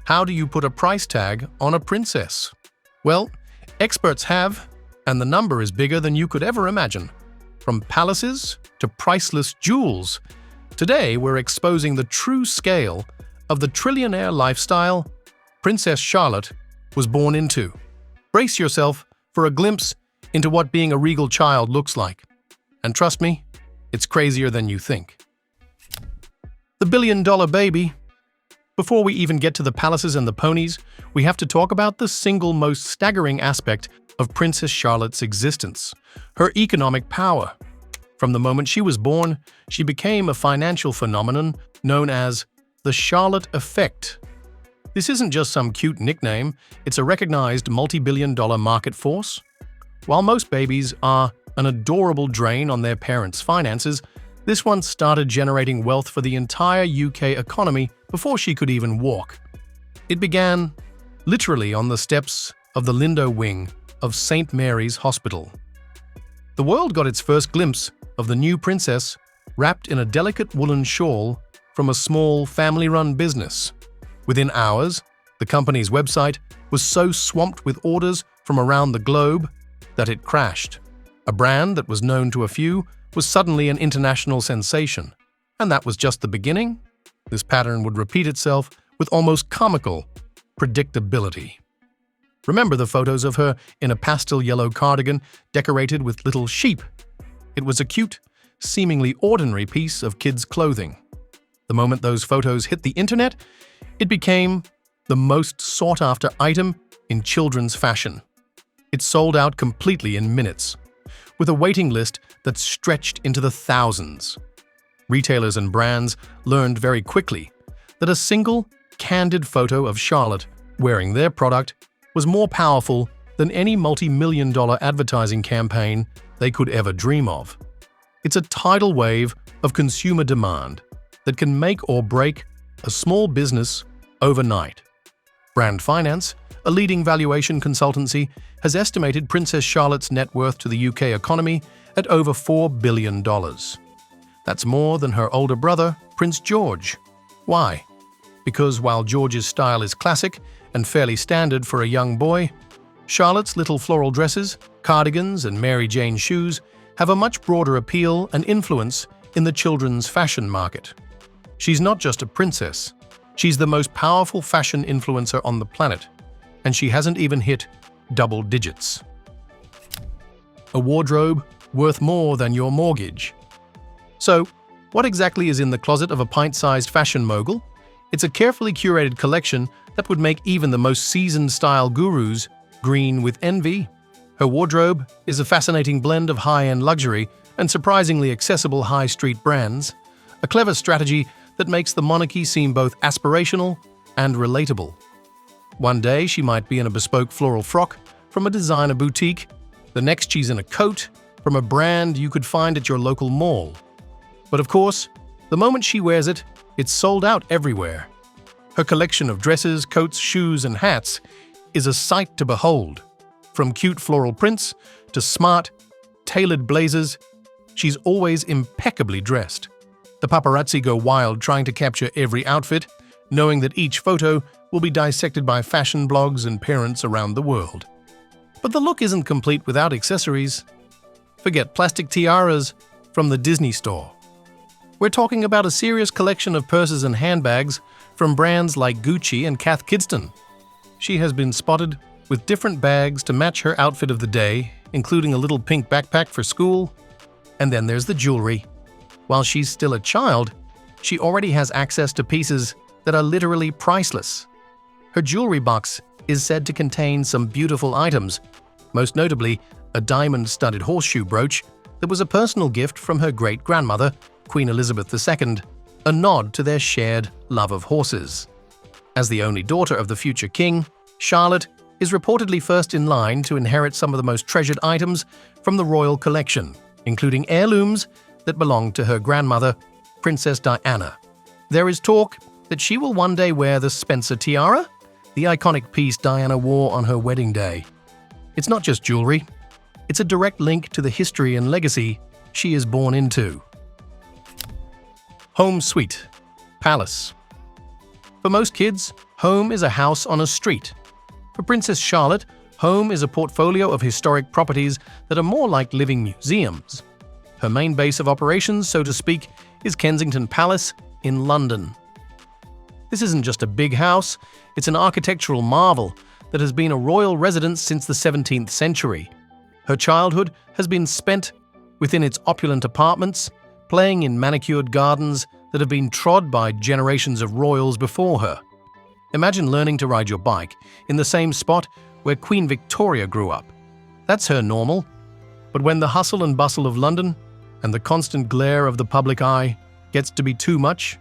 How do you put a price tag on a princess? Well, experts have, and the number is bigger than you could ever imagine. From palaces to priceless jewels, today we're exposing the true scale of the trillionaire lifestyle Princess Charlotte was born into. Brace yourself for a glimpse into what being a regal child looks like. And trust me, it's crazier than you think. The billion-dollar baby. Before we even get to the palaces and the ponies, we have to talk about the single most staggering aspect of Princess Charlotte's existence, her economic power. From the moment she was born, she became a financial phenomenon known as the Charlotte Effect. This isn't just some cute nickname, it's a recognized multi-billion-dollar market force. While most babies are an adorable drain on their parents' finances, this one started generating wealth for the entire UK economy before she could even walk. It began literally on the steps of the Lindo wing of St. Mary's Hospital. The world got its first glimpse of the new princess wrapped in a delicate woolen shawl from a small family-run business. Within hours, the company's website was so swamped with orders from around the globe that it crashed. A brand that was known to a few was suddenly an international sensation. And that was just the beginning. This pattern would repeat itself with almost comical predictability. Remember the photos of her in a pastel yellow cardigan decorated with little sheep? It was a cute, seemingly ordinary piece of kids' clothing. The moment those photos hit the internet, it became the most sought-after item in children's fashion. It sold out completely in minutes, with a waiting list that stretched into the thousands. Retailers and brands learned very quickly that a single, candid photo of Charlotte wearing their product was more powerful than any multi-million-dollar advertising campaign they could ever dream of. It's a tidal wave of consumer demand that can make or break a small business overnight. Brand Finance, a leading valuation consultancy, has estimated Princess Charlotte's net worth to the UK economy at over $4 billion. That's more than her older brother, Prince George. Why? Because while George's style is classic and fairly standard for a young boy, Charlotte's little floral dresses, cardigans, and Mary Jane shoes have a much broader appeal and influence in the children's fashion market. She's not just a princess, she's the most powerful fashion influencer on the planet, and she hasn't even hit double digits. A wardrobe worth more than your mortgage. So, what exactly is in the closet of a pint-sized fashion mogul? It's a carefully curated collection that would make even the most seasoned style gurus green with envy. Her wardrobe is a fascinating blend of high-end luxury and surprisingly accessible high-street brands, a clever strategy that makes the monarchy seem both aspirational and relatable. One day she might be in a bespoke floral frock from a designer boutique, the next she's in a coat from a brand you could find at your local mall. But of course, the moment she wears it, it's sold out everywhere. Her collection of dresses, coats, shoes, and hats is a sight to behold. From cute floral prints to smart, tailored blazers, she's always impeccably dressed. The paparazzi go wild trying to capture every outfit, knowing that each photo will be dissected by fashion blogs and parents around the world. But the look isn't complete without accessories. Forget plastic tiaras from the Disney store. We're talking about a serious collection of purses and handbags from brands like Gucci and Cath Kidston. She has been spotted with different bags to match her outfit of the day, including a little pink backpack for school. And then there's the jewelry. While she's still a child, she already has access to pieces that are literally priceless. Her jewelry box is said to contain some beautiful items, most notably a diamond-studded horseshoe brooch that was a personal gift from her great-grandmother, Queen Elizabeth II, a nod to their shared love of horses. As the only daughter of the future king, Charlotte is reportedly first in line to inherit some of the most treasured items from the royal collection, including heirlooms that belonged to her grandmother, Princess Diana. There is talk that she will one day wear the Spencer tiara, the iconic piece Diana wore on her wedding day. It's not just jewelry, it's a direct link to the history and legacy she is born into. Home Suite, Palace. For most kids, home is a house on a street. For Princess Charlotte, home is a portfolio of historic properties that are more like living museums. Her main base of operations, so to speak, is Kensington Palace in London. This isn't just a big house, it's an architectural marvel that has been a royal residence since the 17th century. Her childhood has been spent within its opulent apartments, playing in manicured gardens that have been trod by generations of royals before her. Imagine learning to ride your bike in the same spot where Queen Victoria grew up. That's her normal. But when the hustle and bustle of London and the constant glare of the public eye gets to be too much,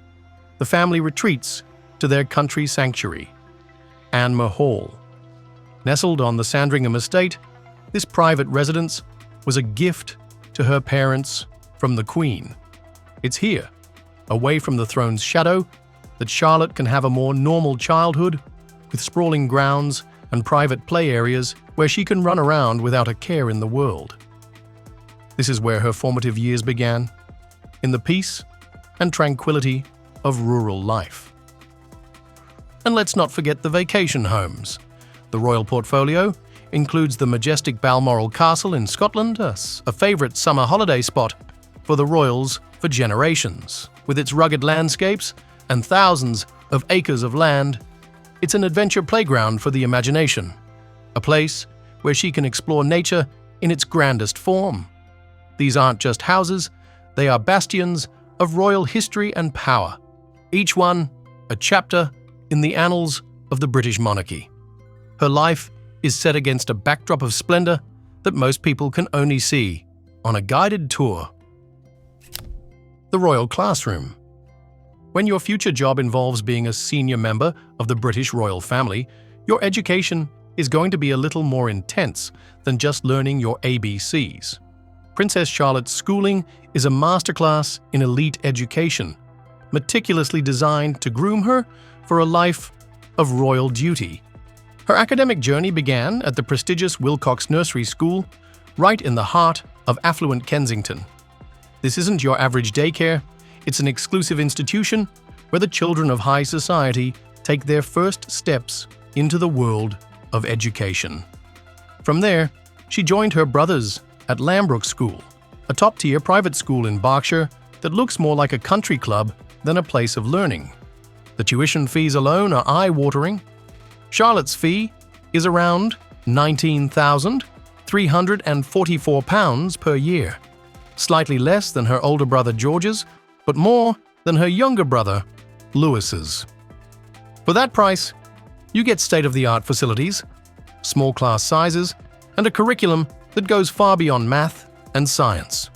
the family retreats to their country sanctuary, Anmer Hall. Nestled on the Sandringham estate, this private residence was a gift to her parents from the Queen. It's here, away from the throne's shadow, that Charlotte can have a more normal childhood, with sprawling grounds and private play areas where she can run around without a care in the world. This is where her formative years began, in the peace and tranquility of rural life. And let's not forget the vacation homes. The royal portfolio includes the majestic Balmoral Castle in Scotland, a favourite summer holiday spot for the royals for generations. With its rugged landscapes and thousands of acres of land, it's an adventure playground for the imagination, a place where she can explore nature in its grandest form. These aren't just houses, they are bastions of royal history and power, each one a chapter in the annals of the British monarchy. Her life is set against a backdrop of splendour that most people can only see on a guided tour. The Royal Classroom. When your future job involves being a senior member of the British royal family, your education is going to be a little more intense than just learning your ABCs. Princess Charlotte's schooling is a masterclass in elite education, meticulously designed to groom her for a life of royal duty. Her academic journey began at the prestigious Wilcox Nursery School, right in the heart of affluent Kensington. This isn't your average daycare, it's an exclusive institution where the children of high society take their first steps into the world of education. From there, she joined her brothers at Lambrook School, a top-tier private school in Berkshire that looks more like a country club than a place of learning. The tuition fees alone are eye-watering. Charlotte's fee is around £19,344 per year, slightly less than her older brother George's, but more than her younger brother Louis's. For that price, you get state-of-the-art facilities, small class sizes, and a curriculum that goes far beyond math and science.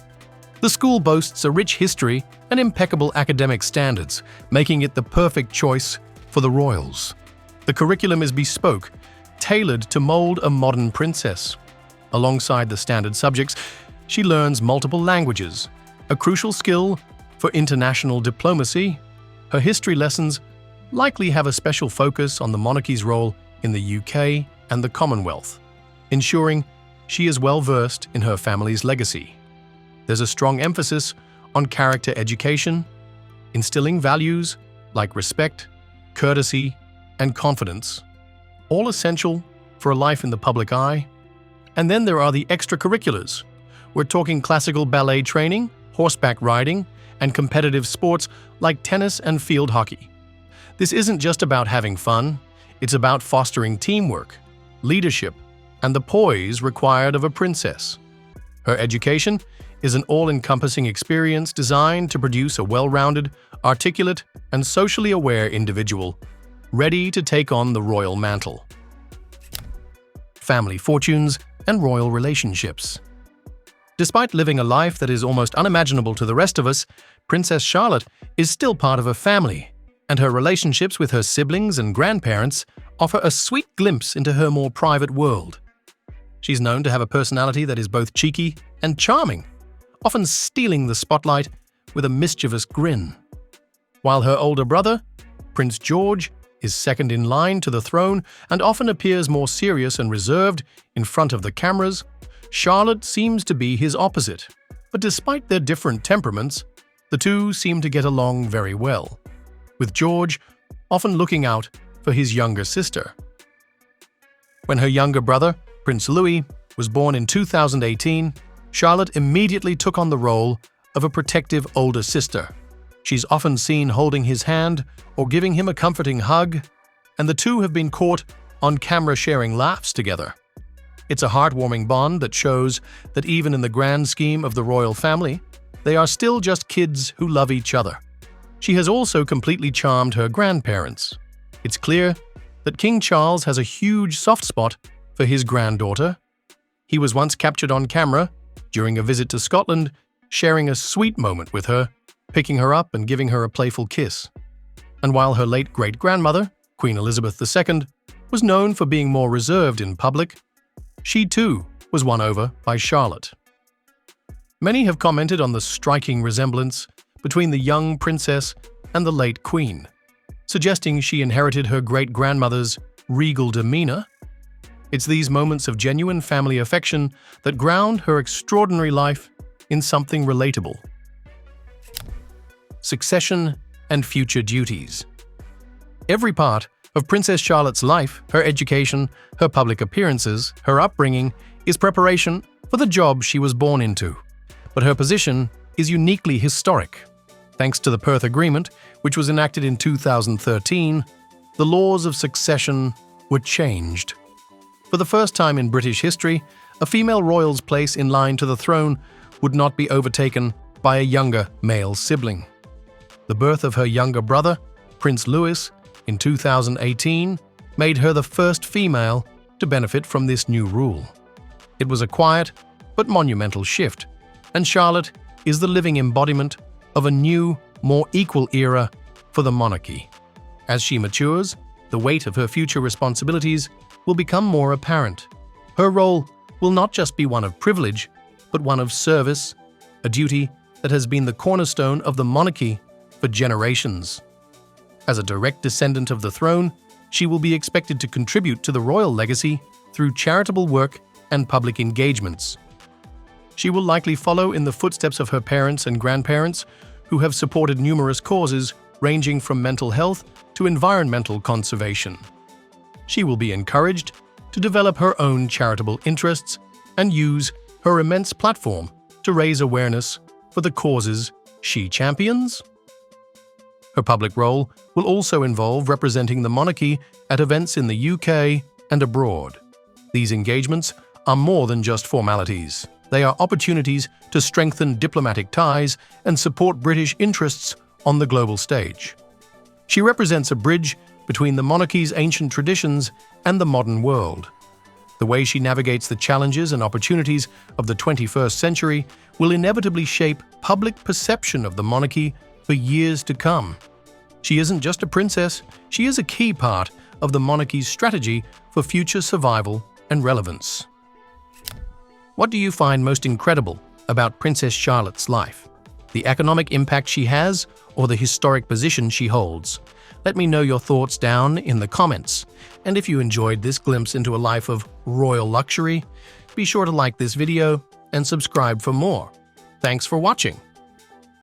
The school boasts a rich history and impeccable academic standards, making it the perfect choice for the royals. The curriculum is bespoke, tailored to mold a modern princess. Alongside the standard subjects, she learns multiple languages, a crucial skill for international diplomacy. Her history lessons likely have a special focus on the monarchy's role in the UK and the Commonwealth, ensuring she is well versed in her family's legacy. There's a strong emphasis on character education, instilling values like respect, courtesy, and confidence, all essential for a life in the public eye. And then there are the extracurriculars. We're talking classical ballet training, horseback riding, and competitive sports like tennis and field hockey. This isn't just about having fun, it's about fostering teamwork, leadership, and the poise required of a princess. Her education is an all-encompassing experience designed to produce a well-rounded, articulate, and socially aware individual, ready to take on the royal mantle. Family fortunes and royal relationships. Despite living a life that is almost unimaginable to the rest of us, Princess Charlotte is still part of a family, and her relationships with her siblings and grandparents offer a sweet glimpse into her more private world. She's known to have a personality that is both cheeky and charming, often stealing the spotlight with a mischievous grin. While her older brother, Prince George, is second in line to the throne and often appears more serious and reserved in front of the cameras, Charlotte seems to be his opposite. But despite their different temperaments, the two seem to get along very well, with George often looking out for his younger sister. When her younger brother, Prince Louis, was born in 2018, Charlotte immediately took on the role of a protective older sister. She's often seen holding his hand or giving him a comforting hug, and the two have been caught on camera sharing laughs together. It's a heartwarming bond that shows that even in the grand scheme of the royal family, they are still just kids who love each other. She has also completely charmed her grandparents. It's clear that King Charles has a huge soft spot for his granddaughter. He was once captured on camera during a visit to Scotland, sharing a sweet moment with her, picking her up and giving her a playful kiss. And while her late great-grandmother, Queen Elizabeth II, was known for being more reserved in public, she too was won over by Charlotte. Many have commented on the striking resemblance between the young princess and the late queen, suggesting she inherited her great-grandmother's regal demeanor. It's these moments of genuine family affection that ground her extraordinary life in something relatable. Succession and future duties. Every part of Princess Charlotte's life, her education, her public appearances, her upbringing, is preparation for the job she was born into. But her position is uniquely historic. Thanks to the Perth Agreement, which was enacted in 2013, the laws of succession were changed. For the first time in British history, a female royal's place in line to the throne would not be overtaken by a younger male sibling. The birth of her younger brother, Prince Louis, in 2018, made her the first female to benefit from this new rule. It was a quiet but monumental shift, and Charlotte is the living embodiment of a new, more equal era for the monarchy. As she matures, the weight of her future responsibilities will become more apparent. Her role will not just be one of privilege, but one of service, a duty that has been the cornerstone of the monarchy for generations. As a direct descendant of the throne, she will be expected to contribute to the royal legacy through charitable work and public engagements. She will likely follow in the footsteps of her parents and grandparents, who have supported numerous causes ranging from mental health to environmental conservation. She will be encouraged to develop her own charitable interests and use her immense platform to raise awareness for the causes she champions. Her public role will also involve representing the monarchy at events in the UK and abroad. These engagements are more than just formalities. They are opportunities to strengthen diplomatic ties and support British interests on the global stage. She represents a bridge between the monarchy's ancient traditions and the modern world. The way she navigates the challenges and opportunities of the 21st century will inevitably shape public perception of the monarchy for years to come. She isn't just a princess, she is a key part of the monarchy's strategy for future survival and relevance. What do you find most incredible about Princess Charlotte's life? The economic impact she has, or the historic position she holds? Let me know your thoughts down in the comments. And if you enjoyed this glimpse into a life of royal luxury, be sure to like this video and subscribe for more. Thanks for watching.